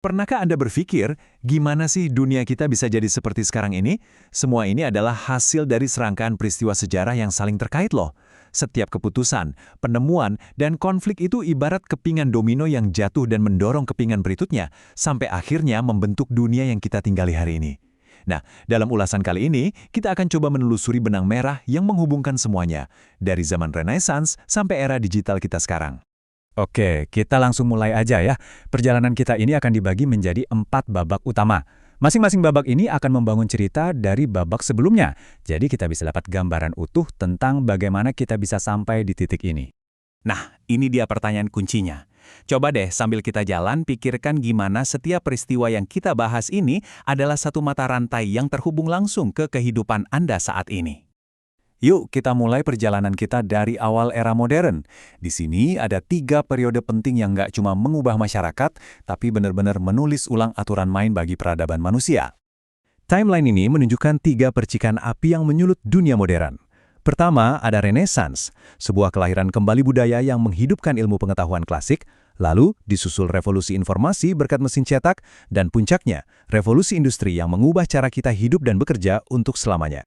Pernahkah Anda berpikir, gimana sih dunia kita bisa jadi seperti sekarang ini? Semua ini adalah hasil dari serangkaian peristiwa sejarah yang saling terkait loh. Setiap keputusan, penemuan, dan konflik itu ibarat kepingan domino yang jatuh dan mendorong kepingan berikutnya, sampai akhirnya membentuk dunia yang kita tinggali hari ini. Nah, dalam ulasan kali ini, kita akan coba menelusuri benang merah yang menghubungkan semuanya, dari zaman Renaissance sampai era digital kita sekarang. Oke, kita langsung mulai aja ya. Perjalanan kita ini akan dibagi menjadi 4 babak utama. Masing-masing babak ini akan membangun cerita dari babak sebelumnya. Jadi kita bisa dapat gambaran utuh tentang bagaimana kita bisa sampai di titik ini. Nah, ini dia pertanyaan kuncinya. Coba deh sambil kita jalan, pikirkan gimana setiap peristiwa yang kita bahas ini adalah satu mata rantai yang terhubung langsung ke kehidupan Anda saat ini. Yuk kita mulai perjalanan kita dari awal era modern. Di sini ada 3 periode penting yang nggak cuma mengubah masyarakat, tapi benar-benar menulis ulang aturan main bagi peradaban manusia. Timeline ini menunjukkan 3 percikan api yang menyulut dunia modern. Pertama, ada Renaissance, sebuah kelahiran kembali budaya yang menghidupkan ilmu pengetahuan klasik, lalu disusul revolusi informasi berkat mesin cetak, dan puncaknya, revolusi industri yang mengubah cara kita hidup dan bekerja untuk selamanya.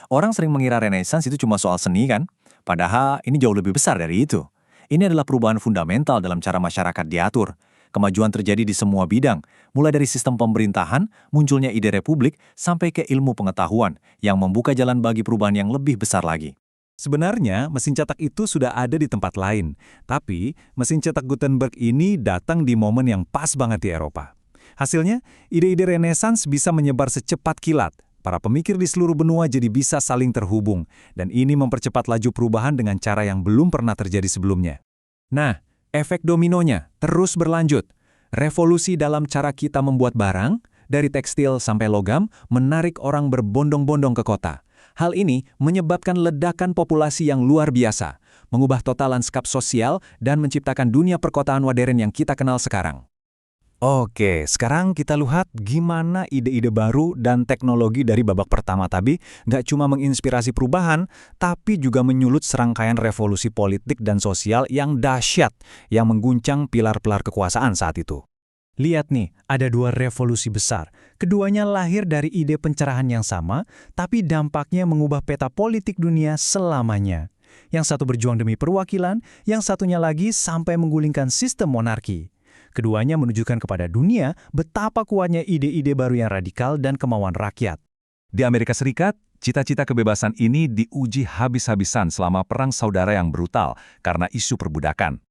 Orang sering mengira Renaissance itu cuma soal seni kan? Padahal ini jauh lebih besar dari itu. Ini adalah perubahan fundamental dalam cara masyarakat diatur. Kemajuan terjadi di semua bidang, mulai dari sistem pemerintahan, munculnya ide republik, sampai ke ilmu pengetahuan, yang membuka jalan bagi perubahan yang lebih besar lagi. Sebenarnya, mesin cetak itu sudah ada di tempat lain, tapi mesin cetak Gutenberg ini datang di momen yang pas banget di Eropa. Hasilnya, ide-ide Renaissance bisa menyebar secepat kilat. Para pemikir di seluruh benua jadi bisa saling terhubung, dan ini mempercepat laju perubahan dengan cara yang belum pernah terjadi sebelumnya. Nah, efek dominonya terus berlanjut. Revolusi dalam cara kita membuat barang, dari tekstil sampai logam, menarik orang berbondong-bondong ke kota. Hal ini menyebabkan ledakan populasi yang luar biasa, mengubah total lanskap sosial dan menciptakan dunia perkotaan modern yang kita kenal sekarang. Oke, sekarang kita lihat gimana ide-ide baru dan teknologi dari babak pertama tadi nggak cuma menginspirasi perubahan, tapi juga menyulut serangkaian revolusi politik dan sosial yang dahsyat yang mengguncang pilar-pilar kekuasaan saat itu. Lihat nih, ada 2 revolusi besar. Keduanya lahir dari ide pencerahan yang sama, tapi dampaknya mengubah peta politik dunia selamanya. Yang satu berjuang demi perwakilan, yang satunya lagi sampai menggulingkan sistem monarki. Keduanya menunjukkan kepada dunia betapa kuatnya ide-ide baru yang radikal dan kemauan rakyat. Di Amerika Serikat, cita-cita kebebasan ini diuji habis-habisan selama perang saudara yang brutal karena isu perbudakan.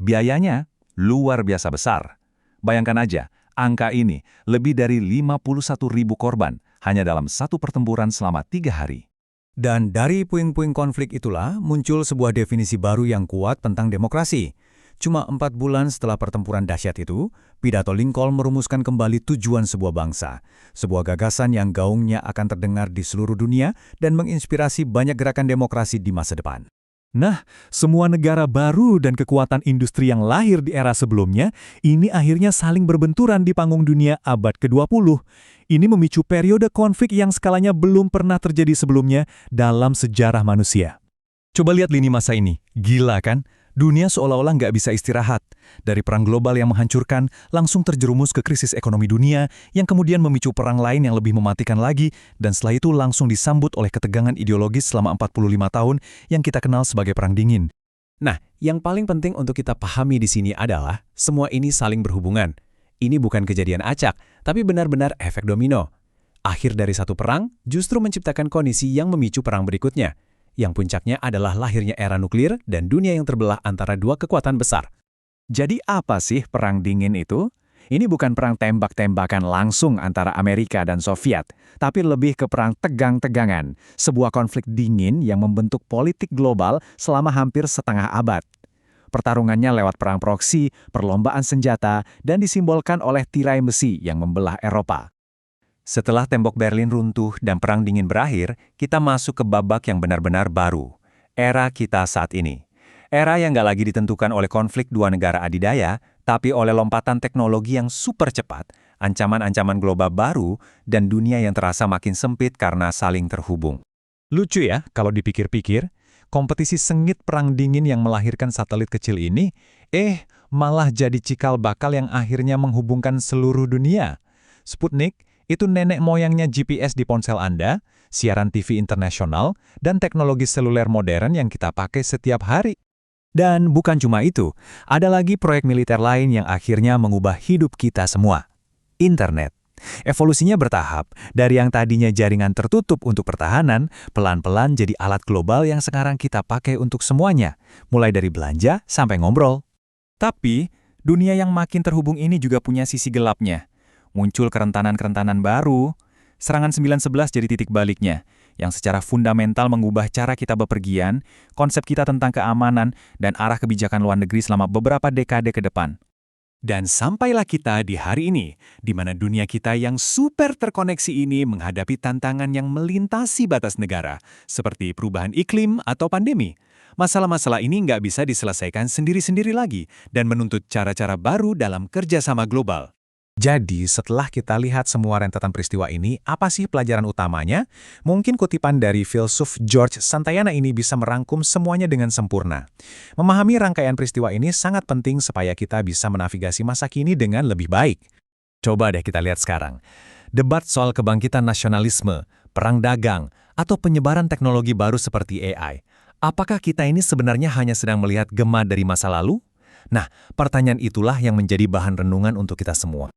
Biayanya luar biasa besar. Bayangkan aja, angka ini lebih dari 51.000 korban hanya dalam satu pertempuran selama 3 hari. Dan dari puing-puing konflik itulah muncul sebuah definisi baru yang kuat tentang demokrasi. Cuma 4 bulan setelah pertempuran dahsyat itu, pidato Lincoln merumuskan kembali tujuan sebuah bangsa. Sebuah gagasan yang gaungnya akan terdengar di seluruh dunia dan menginspirasi banyak gerakan demokrasi di masa depan. Nah, semua negara baru dan kekuatan industri yang lahir di era sebelumnya, ini akhirnya saling berbenturan di panggung dunia abad ke-20. Ini memicu periode konflik yang skalanya belum pernah terjadi sebelumnya dalam sejarah manusia. Coba lihat lini masa ini, gila kan? Dunia seolah-olah nggak bisa istirahat. Dari perang global yang menghancurkan, langsung terjerumus ke krisis ekonomi dunia, yang kemudian memicu perang lain yang lebih mematikan lagi, dan setelah itu langsung disambut oleh ketegangan ideologis selama 45 tahun yang kita kenal sebagai Perang Dingin. Nah, yang paling penting untuk kita pahami di sini adalah, semua ini saling berhubungan. Ini bukan kejadian acak, tapi benar-benar efek domino. Akhir dari satu perang justru menciptakan kondisi yang memicu perang berikutnya. Yang puncaknya adalah lahirnya era nuklir dan dunia yang terbelah antara 2 kekuatan besar. Jadi apa sih Perang Dingin itu? Ini bukan perang tembak-tembakan langsung antara Amerika dan Soviet, tapi lebih ke perang tegang-tegangan, sebuah konflik dingin yang membentuk politik global selama hampir setengah abad. Pertarungannya lewat perang proksi, perlombaan senjata, dan disimbolkan oleh tirai besi yang membelah Eropa. Setelah tembok Berlin runtuh dan Perang Dingin berakhir, kita masuk ke babak yang benar-benar baru. Era kita saat ini. Era yang nggak lagi ditentukan oleh konflik 2 negara adidaya, tapi oleh lompatan teknologi yang super cepat, ancaman-ancaman global baru, dan dunia yang terasa makin sempit karena saling terhubung. Lucu ya, kalau dipikir-pikir, kompetisi sengit Perang Dingin yang melahirkan satelit kecil ini malah jadi cikal bakal yang akhirnya menghubungkan seluruh dunia. Sputnik itu nenek moyangnya GPS di ponsel Anda, siaran TV internasional, dan teknologi seluler modern yang kita pakai setiap hari. Dan bukan cuma itu, ada lagi proyek militer lain yang akhirnya mengubah hidup kita semua. Internet. Evolusinya bertahap, dari yang tadinya jaringan tertutup untuk pertahanan, pelan-pelan jadi alat global yang sekarang kita pakai untuk semuanya, mulai dari belanja sampai ngobrol. Tapi, dunia yang makin terhubung ini juga punya sisi gelapnya. Muncul kerentanan-kerentanan baru. Serangan 9/11 jadi titik baliknya, yang secara fundamental mengubah cara kita bepergian, konsep kita tentang keamanan, dan arah kebijakan luar negeri selama beberapa dekade ke depan. Dan sampailah kita di hari ini, di mana dunia kita yang super terkoneksi ini menghadapi tantangan yang melintasi batas negara, seperti perubahan iklim atau pandemi. Masalah-masalah ini nggak bisa diselesaikan sendiri-sendiri lagi, dan menuntut cara-cara baru dalam kerjasama global. Jadi, setelah kita lihat semua rentetan peristiwa ini, apa sih pelajaran utamanya? Mungkin kutipan dari filsuf George Santayana ini bisa merangkum semuanya dengan sempurna. Memahami rangkaian peristiwa ini sangat penting supaya kita bisa menavigasi masa kini dengan lebih baik. Coba deh kita lihat sekarang. Debat soal kebangkitan nasionalisme, perang dagang, atau penyebaran teknologi baru seperti AI. Apakah kita ini sebenarnya hanya sedang melihat gema dari masa lalu? Nah, pertanyaan itulah yang menjadi bahan renungan untuk kita semua.